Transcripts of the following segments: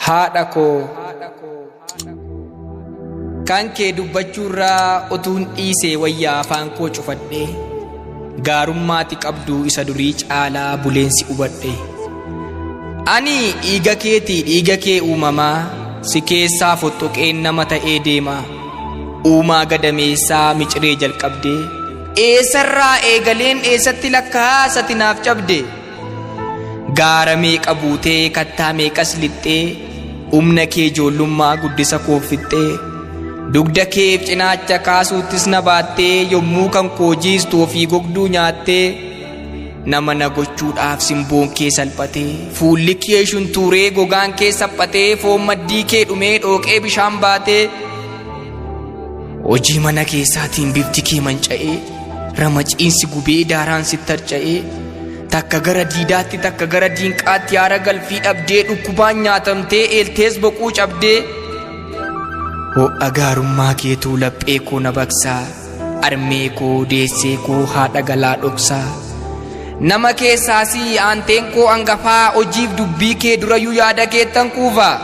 Haadha koo kan kee dubbachuurraa utuun dhiisee wayyaa afaan koo cufadhe gaarummaati qabdu isa durii caalaa buleensi hubadhe. Ani dhiiga keetii dhiiga kee uumamaa si keessaa fottoqeen nama ta'ee deema. Uumaa gadameessaa miciree jalqabde eessarraa eegaleen eessatti lakkaa sati naaf cabde. Gaara meeqa buutee kattaa meeqas lixxee humna kee ijoollummaa guddisa koo fixxee. Dugda keef cinaacha kaasuuttis na baattee yommuu kan koo jiistu ofii gogduu nyaattee. Nama na gochuudhaaf simboon kee salphatee fuulli kee shuntuuree gogaan kee saphatee foon maddii kee dhumee dhooqee bishaan baatee. Hojii mana keessaatiin bifti kee manca'ee ramaciinsi gubee daaraan sitti harca'ee. Takka gara diidaatti takka gara diinqaatti yaara galfii dhabdee dhukkubaan nyaatamtee eeltees boquu cabdee. Ho'a gaarummaa keetuu laphee koo na baqsaa armee koo deessee koo haadha galaa dhoksaa. Nama keessaasii aanteen koo hangafaa hojiif dubbii kee durayyuu yaada keettan kuufaa.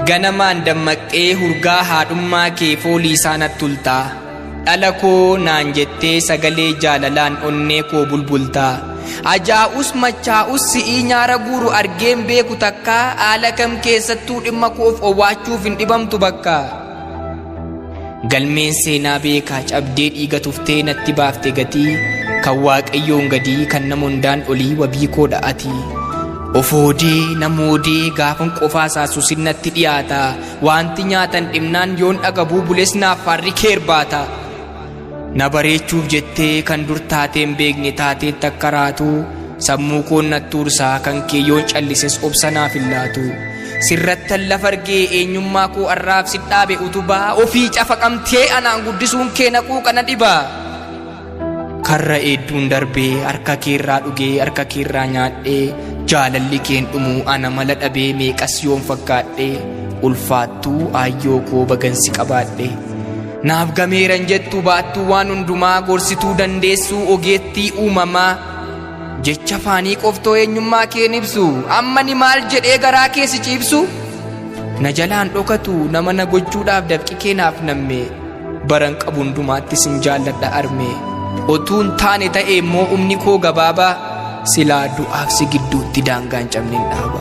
Ganamaan dammaqxee hurgaa haadhummaa kee foolii isaanatti tultaa. Dhala koo naan jettee sagalee jaalalaan onnee koo bulbultaa. Ajaa'us machaa'us si'ii nyaara guuru argeen beeku takkaa haala kam keessattuu dhimma koof owwaachuuf hin dhibamtu bakka. Galmeen seenaa beekaa cabdee dhiiga tuftee natti baafte gatii kan waaqayyoon gadii kan nama hundaan olii wabii koo dha'atii. Ofoodee namoodee gaafan qofaa saasu sinnatti dhiyaata wanti nyaatan dhimnaan yoon dhagabuu bules naaf faarri kee irbaata. Na bareechuuf jettee kan dur taateen beekne taateetti akka raatu sammuu koon nattuursaa kan kee yoon callises obsa naaf hin laatu. Sirrattan lafa argee eenyummaa koo arraaf si dhaabe utubaa ofii cafaqamtee anaan guddisuun kee naquu kana dhibaa. Karra eedduun darbee harka keerraa dhugee harka keerraa nyaadhee jaalalli keen dhumuu ana mala dhabee meeqas yoon fakkaadhee ulfaattuu aayyoo koo bagansi qabaadhe. Naaf gameeran jettu baattuu waan hundumaa gorsituu dandeessuu ogeettii uumamaa. Jecha faanii qoftoo eenyummaa keen ibsu amma ni maal jedhee garaa kee si ciibsu. Na jalaan dhokatu nama na gochuudhaaf dafqi keenaaf namme baran qabu hundumaatti sin jaalladha arme. Otuun taane ta'e immoo humni koo gabaabaa silaa du'aaf si gidduutti daangaan cabneen dhaaba.